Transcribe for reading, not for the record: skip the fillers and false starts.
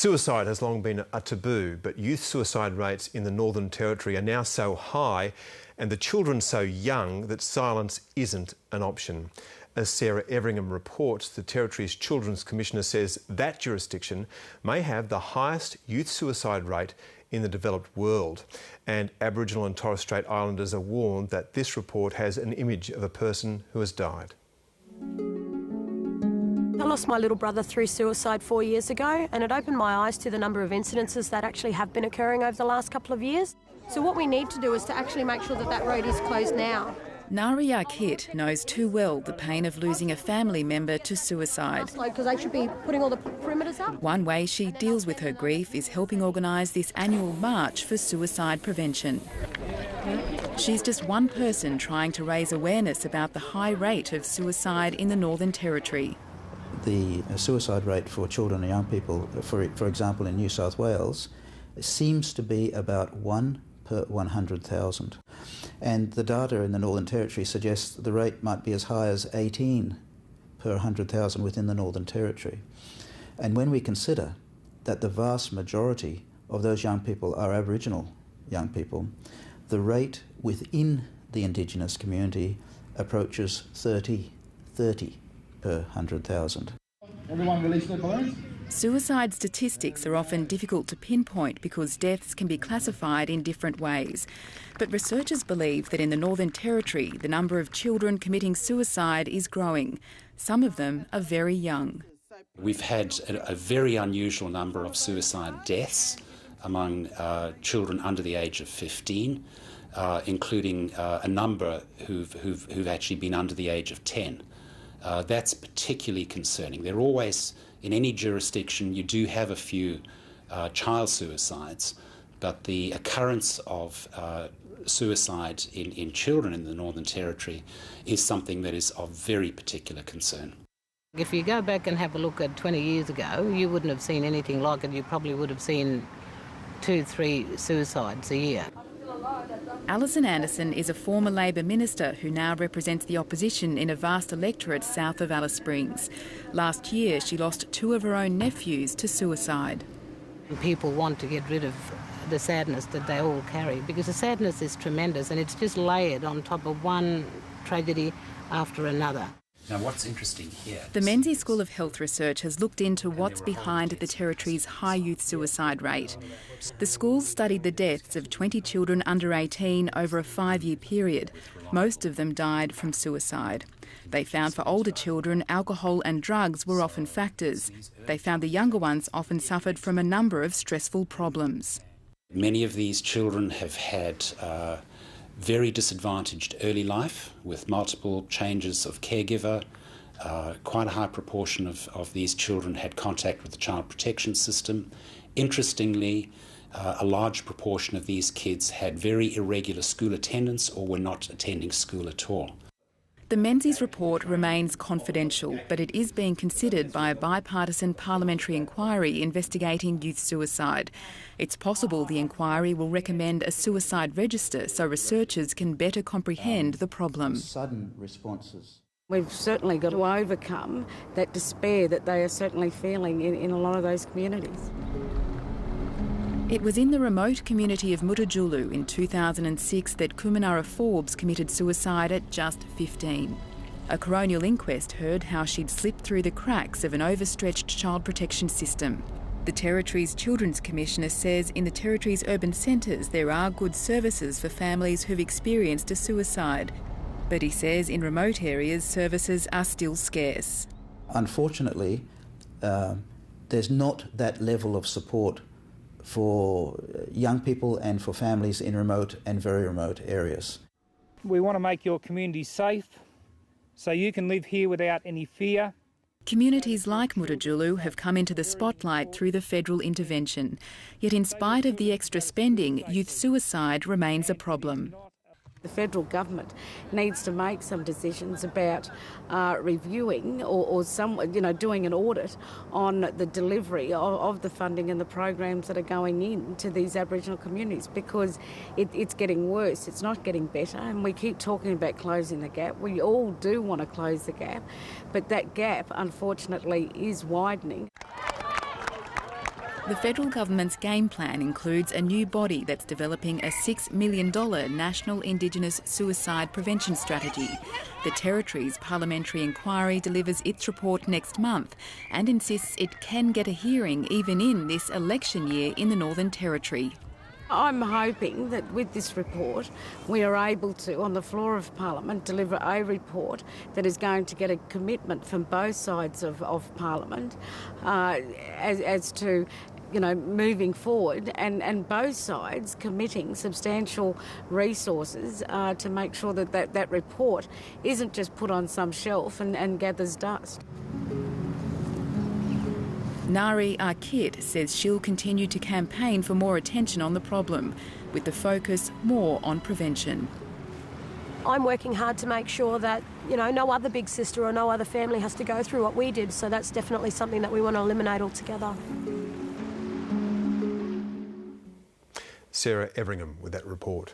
Suicide has long been a taboo, but youth suicide rates in the Northern Territory are now so high and the children so young that silence isn't an option. As Sarah Everingham reports, the Territory's Children's Commissioner says that jurisdiction may have the highest youth suicide rate in the developed world. And Aboriginal and Torres Strait Islanders are warned that this report has an image of a person who has died. I lost my little brother through suicide 4 years ago, and it opened my eyes to the number of incidences that actually have been occurring over the last couple of years. So what we need to do is to actually make sure that that road is closed now. Nari Kit knows too well the pain of losing a family member to suicide. Because they should be putting all the perimeters up. One way she deals with her grief is helping organise this annual march for suicide prevention. She's just one person trying to raise awareness about the high rate of suicide in the Northern Territory. The suicide rate for children and young people, for example in New South Wales, seems to be about 1 per 100,000. And the data in the Northern Territory suggests the rate might be as high as 18 per 100,000 within the Northern Territory. And when we consider that the vast majority of those young people are Aboriginal young people, the rate within the Indigenous community approaches 30 per 100,000. Everyone release their balloons? Suicide statistics are often difficult to pinpoint because deaths can be classified in different ways. But researchers believe that in the Northern Territory, the number of children committing suicide is growing. Some of them are very young. We've had a very unusual number of suicide deaths among children under the age of 15, including a number who've actually been under the age of 10. That's particularly concerning. There are always, in any jurisdiction, you do have a few child suicides, but the occurrence of suicide in children in the Northern Territory is something that is of very particular concern. If you go back and have a look at 20 years ago, you wouldn't have seen anything like it. You probably would have seen 2-3 suicides a year. Alison Anderson is a former Labor minister who now represents the opposition in a vast electorate south of Alice Springs. Last year, she lost 2 of her own nephews to suicide. People want to get rid of the sadness that they all carry, because the sadness is tremendous and it's just layered on top of one tragedy after another. Now, what's interesting here... The Menzies School of Health Research has looked into what's behind the Territory's high youth suicide rate. The school studied the deaths of 20 children under 18 over a 5-year period. Most of them died from suicide. They found for older children, alcohol and drugs were often factors. They found the younger ones often suffered from a number of stressful problems. Many of these children have had very disadvantaged early life with multiple changes of caregiver. Quite a high proportion of these children had contact with the child protection system. Interestingly, a large proportion of these kids had very irregular school attendance or were not attending school at all. The Menzies report remains confidential, but it is being considered by a bipartisan parliamentary inquiry investigating youth suicide. It's possible the inquiry will recommend a suicide register so researchers can better comprehend the problem. Sudden responses. We've certainly got to overcome that despair that they are certainly feeling in a lot of those communities. It was in the remote community of Mutijulu in 2006 that Kumanara Forbes committed suicide at just 15. A coronial inquest heard how she'd slipped through the cracks of an overstretched child protection system. The Territory's Children's Commissioner says in the Territory's urban centres there are good services for families who've experienced a suicide. But he says in remote areas services are still scarce. Unfortunately, there's not that level of support for young people and for families in remote and very remote areas. We want to make your community safe so you can live here without any fear. Communities like Mutijulu have come into the spotlight through the federal intervention. Yet in spite of the extra spending, youth suicide remains a problem. The federal government needs to make some decisions about reviewing or doing an audit on the delivery of the funding and the programs that are going into these Aboriginal communities, because it's getting worse, it's not getting better, and we keep talking about closing the gap. We all do want to close the gap, but that gap unfortunately is widening. The federal government's game plan includes a new body that's developing a $6 million national Indigenous suicide prevention strategy. The Territory's parliamentary inquiry delivers its report next month and insists it can get a hearing even in this election year in the Northern Territory. I'm hoping that with this report we are able to, on the floor of Parliament, deliver a report that is going to get a commitment from both sides of Parliament as to moving forward, and both sides committing substantial resources to make sure that report isn't just put on some shelf and gathers dust. Nari Arkit says she'll continue to campaign for more attention on the problem, with the focus more on prevention. I'm working hard to make sure that, no other big sister or no other family has to go through what we did, so that's definitely something that we want to eliminate altogether. Sarah Everingham with that report.